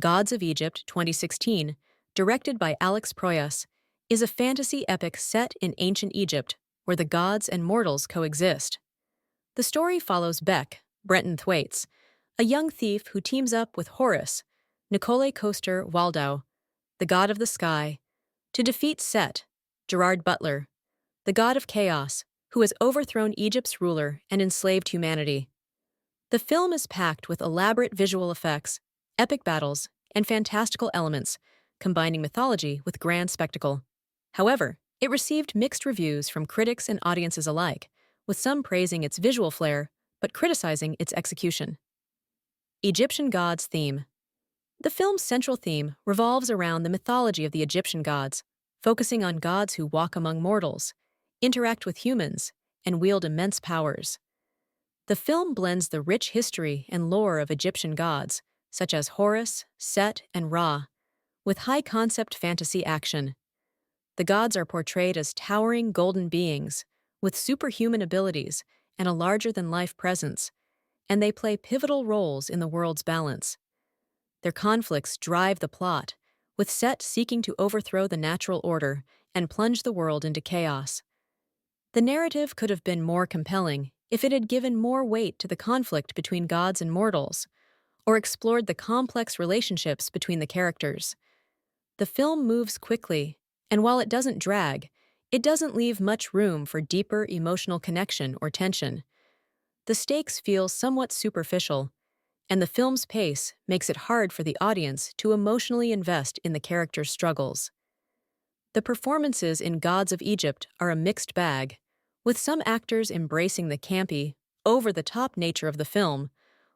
Gods of Egypt 2016, directed by Alex Proyas, is a fantasy epic set in ancient Egypt where the gods and mortals coexist. The story follows Beck, Brenton Thwaites, a young thief who teams up with Horus, Nikolaj Coster-Waldau, the god of the sky, to defeat Set, Gerard Butler, the god of chaos, who has overthrown Egypt's ruler and enslaved humanity. The film is packed with elaborate visual effects, epic battles, and fantastical elements, combining mythology with grand spectacle. However, it received mixed reviews from critics and audiences alike, with some praising its visual flair but criticizing its execution. Egyptian Gods Theme. The film's central theme revolves around the mythology of the Egyptian gods, focusing on gods who walk among mortals, interact with humans, and wield immense powers. The film blends the rich history and lore of Egyptian gods, such as Horus, Set, and Ra, with high-concept fantasy action. The gods are portrayed as towering golden beings, with superhuman abilities and a larger-than-life presence, and they play pivotal roles in the world's balance. Their conflicts drive the plot, with Set seeking to overthrow the natural order and plunge the world into chaos. The narrative could have been more compelling if it had given more weight to the conflict between gods and mortals, or explored the complex relationships between the characters. The film moves quickly, and while it doesn't drag, it doesn't leave much room for deeper emotional connection or tension. The stakes feel somewhat superficial, and the film's pace makes it hard for the audience to emotionally invest in the characters' struggles. The performances in Gods of Egypt are a mixed bag, with some actors embracing the campy, over-the-top nature of the film,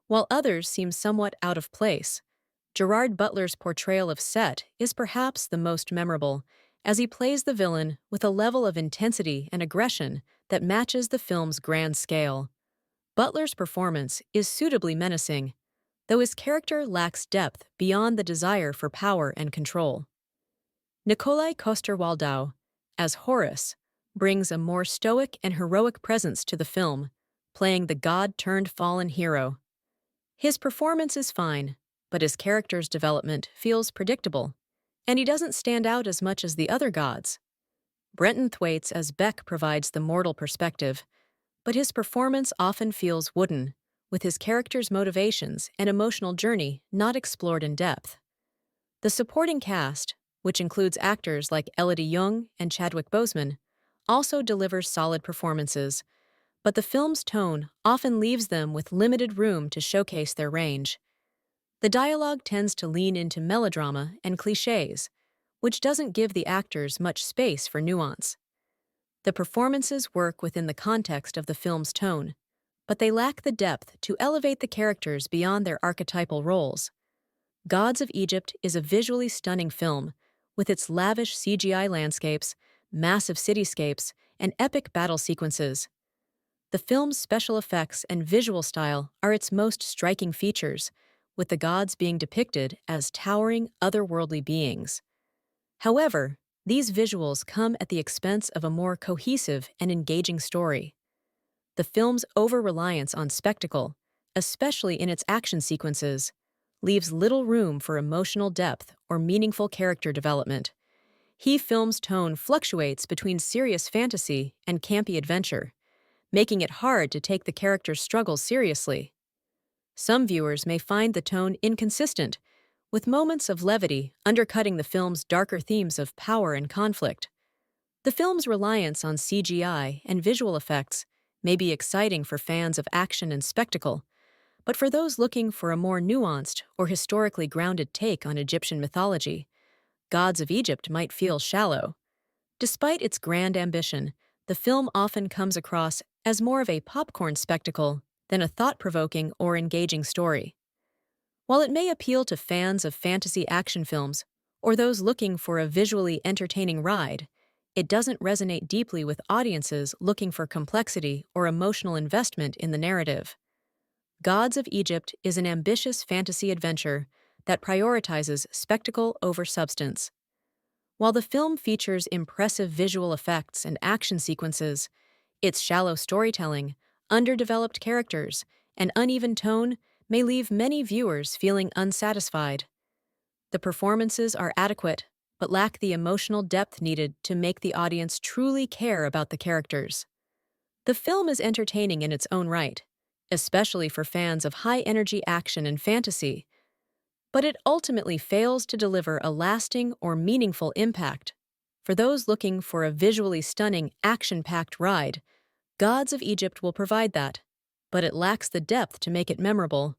while others seem somewhat out of place. Gerard Butler's portrayal of Set is perhaps the most memorable, as he plays the villain with a level of intensity and aggression that matches the film's grand scale. Butler's performance is suitably menacing, though his character lacks depth beyond the desire for power and control. Nikolaj Coster-Waldau, as Horus, brings a more stoic and heroic presence to the film, playing the god-turned-fallen hero. His performance is fine, but his character's development feels predictable, and he doesn't stand out as much as the other gods. Brenton Thwaites as Beck provides the mortal perspective, but his performance often feels wooden, with his character's motivations and emotional journey not explored in depth. The supporting cast, which includes actors like Elodie Yung and Chadwick Boseman, also delivers solid performances, but the film's tone often leaves them with limited room to showcase their range. The dialogue tends to lean into melodrama and cliches, which doesn't give the actors much space for nuance. The performances work within the context of the film's tone, but they lack the depth to elevate the characters beyond their archetypal roles. Gods of Egypt is a visually stunning film, with its lavish CGI landscapes, massive cityscapes, and epic battle sequences. The film's special effects and visual style are its most striking features, with the gods being depicted as towering, otherworldly beings. However, these visuals come at the expense of a more cohesive and engaging story. The film's over-reliance on spectacle, especially in its action sequences, leaves little room for emotional depth or meaningful character development. The film's tone fluctuates between serious fantasy and campy adventure, making it hard to take the characters' struggles seriously. Some viewers may find the tone inconsistent, with moments of levity undercutting the film's darker themes of power and conflict. The film's reliance on CGI and visual effects may be exciting for fans of action and spectacle, but for those looking for a more nuanced or historically grounded take on Egyptian mythology, Gods of Egypt might feel shallow. Despite its grand ambition, the film often comes across as more of a popcorn spectacle than a thought-provoking or engaging story. While it may appeal to fans of fantasy action films or those looking for a visually entertaining ride, it doesn't resonate deeply with audiences looking for complexity or emotional investment in the narrative. Gods of Egypt is an ambitious fantasy adventure that prioritizes spectacle over substance. While the film features impressive visual effects and action sequences, its shallow storytelling, underdeveloped characters, and uneven tone may leave many viewers feeling unsatisfied. The performances are adequate, but lack the emotional depth needed to make the audience truly care about the characters. The film is entertaining in its own right, especially for fans of high-energy action and fantasy, but it ultimately fails to deliver a lasting or meaningful impact. For those looking for a visually stunning, action-packed ride, Gods of Egypt will provide that, but it lacks the depth to make it memorable.